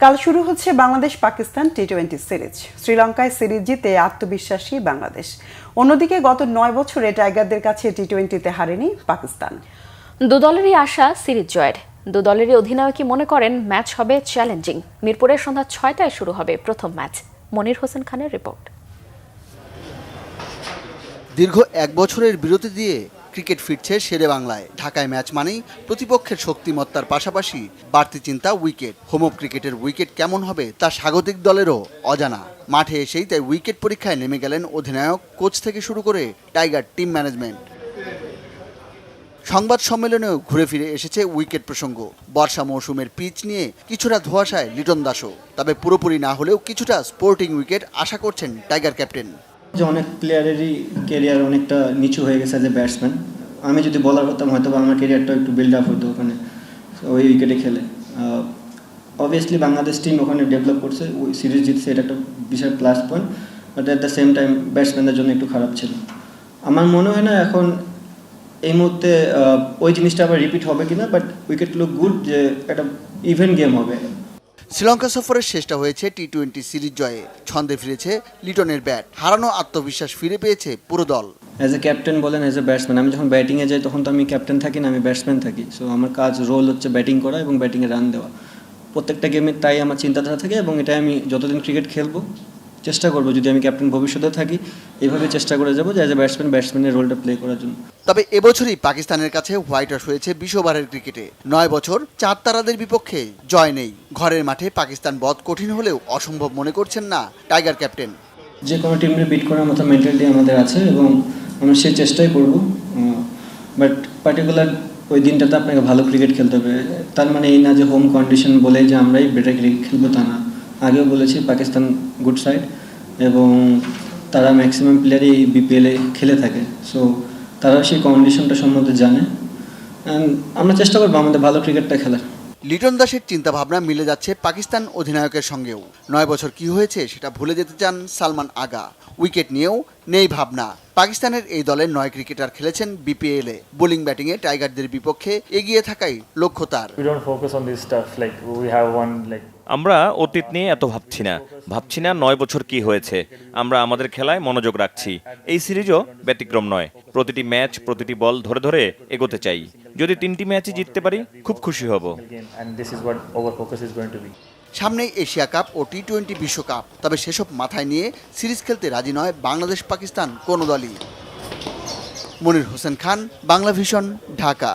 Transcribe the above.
কাল শুরু হচ্ছে বাংলাদেশ পাকিস্তান টি-20 সিরিজ। শ্রীলঙ্কায় সিরিজ জিতে আত্মবিশ্বাসী বাংলাদেশ। অন্যদিকে গত 9 বছরে টাইগারদের কাছে টি-20তে হারেনি পাকিস্তান। দু দলেরই আশা সিরিজ জয়ের। দু দলেরই অধিনায়কই মনে করেন ম্যাচ হবে চ্যালেঞ্জিং। মিরপুরে সন্ধ্যা 6টায় শুরু হবে প্রথম ম্যাচ। মনির হোসেন খানের রিপোর্ট। দীর্ঘ 1 বছরের বিরতি দিয়ে ক্রিকেট ফিরছে শেরে বাংলায়। ঢাকায় ম্যাচ মানেই প্রতিপক্ষের শক্তিমত্তার পাশাপাশি বাড়তি চিন্তা উইকেট। হোম অফ ক্রিকেটের উইকেট কেমন হবে তা স্বাগতিক দলেরও অজানা। মাঠে এসেই তাই উইকেট পরীক্ষায় নেমে গেলেন অধিনায়ক, কোচ থেকে শুরু করে টাইগার টিম ম্যানেজমেন্ট। সংবাদ সম্মেলনেও ঘুরে ফিরে এসেছে উইকেট প্রসঙ্গ। বর্ষা মৌসুমের পিচ নিয়ে কিছুটা ধোঁয়াশায় লিটন দাসও, তবে পুরোপুরি না হলেও কিছুটা স্পোর্টিং উইকেট আশা করছেন টাইগার ক্যাপ্টেন। যে অনেক প্লেয়ারেরই ক্যারিয়ার অনেকটা নিচু হয়ে গেছে এজ এ ব্যাটসম্যান। আমি যদি বলার হতাম হয়তো আমার ক্যারিয়ারটা একটু বিল্ড আপ হতো ওখানে ওই উইকেটে খেলে। অবভিয়াসলি বাংলাদেশ টিম ওখানে ডেভেলপ করছে, ওই সিরিজ জিতছে, এটা একটা বিশাল plus point. But at the same time ব্যাটসম্যানদের জন্য একটু খারাপ ছিল। আমার মনে হয় না এখন এই মুহূর্তে ওই জিনিসটা আবার রিপিট হবে কিনা, বাট উইকেট লুক গুড, যে একটা ইভেন্ট গেম হবে। শ্রীলঙ্কা সফরের শেষটা হয়েছে টি-20 সিরিজ জয়ে। ছন্দে ফিরেছে লিটনের ব্যাট, হারানো আত্মবিশ্বাস ফিরে পেয়েছে পুরো দল। অ্যাজ এ ক্যাপ্টেন বলেন, অ্যাজ এ ব্যাটসম্যান, আমি যখন ব্যাটিংয়ে যাই তখন তো আমি ক্যাপ্টেন থাকি না, আমি ব্যাটসম্যান থাকি। সো আমার কাজ রোল হচ্ছে ব্যাটিং করা এবং ব্যাটিংয়ে রান দেওয়া প্রত্যেকটা গেমে। তাই আমার চিন্তাধারা থাকে এবং এটাই আমি যতদিন ক্রিকেট খেলবো চেষ্টা করবো, যদি আমি ক্যাপ্টেন ভবিষ্যতে থাকি এইভাবে চেষ্টা করে যাবো যে অ্যাজ এ ব্যাটসম্যানের রোলটা প্লে করার জন্য। তবে এবছরই পাকিস্তানের কাছে হোয়াইট ওয়াশ হয়েছে 20 ওভারের ক্রিকেটে। 9 বছর 4 তারাদের বিপক্ষে জয় নেই। ঘরের মাঠে পাকিস্তান বধ কঠিন হলেও অসম্ভব মনে করছেন না টাইগার ক্যাপ্টেন। যে কোনো টিমকে বিট করার মতো মেন্টালিটি আমাদের আছে এবং আমরা সেই চেষ্টাই করব। বাট পার্টিকুলার ওই দিনটাতে আপনাকে ভালো ক্রিকেট খেলতে হবে। তার মানে এই না যে হোম কন্ডিশন বলে যে আমরাই বেটার ক্রিকেট খেলবো, তা না। আগেও বলেছি পাকিস্তান গুড সাইড এবং তারা ম্যাক্সিমাম প্লেয়ারই এই বিপিএলে খেলে থাকে। সো তারা সেই কন্ডিশনটা সম্বন্ধে জানে। অ্যান্ড আমরা চেষ্টা করবো আমাদের ভালো ক্রিকেটটা খেলার। লিটন দাসের চিন্তাভাবনা মিলে যাচ্ছে পাকিস্তান অধিনায়কের সঙ্গেও। 9 বছর কি হয়েছে সেটা ভুলে যেতে চান সালমান আগা। উইকেট নিয়েও নেই ভাবনা। পাকিস্তানের এই দলের 9 ক্রিকেটার খেলেছেন বিপিএলে। বোলিং ব্যাটিংয়ে টাইগারদের বিপক্ষে এগিয়ে থাকাই লক্ষ্য তার। আমরা অতীত নিয়ে এত ভাবছি না 9 বছর কি হয়েছে। আমরা আমাদের খেলায় মনোযোগ রাখছি। এই সিরিজও ব্যতিক্রম নয়। প্রতিটি ম্যাচ, প্রতিটি বল ধরে ধরে এগোতে চাই। যদি 3টি ম্যাচই জিততে পারি খুব খুশি হব। সামনেই এশিয়া কাপ ও টি-20 বিশ্বকাপ। তবে সেসব মাথায় নিয়ে সিরিজ খেলতে রাজি নয় বাংলাদেশ পাকিস্তান কোনো দলই। মনির হোসেন খান, বাংলা ভিশন, ঢাকা।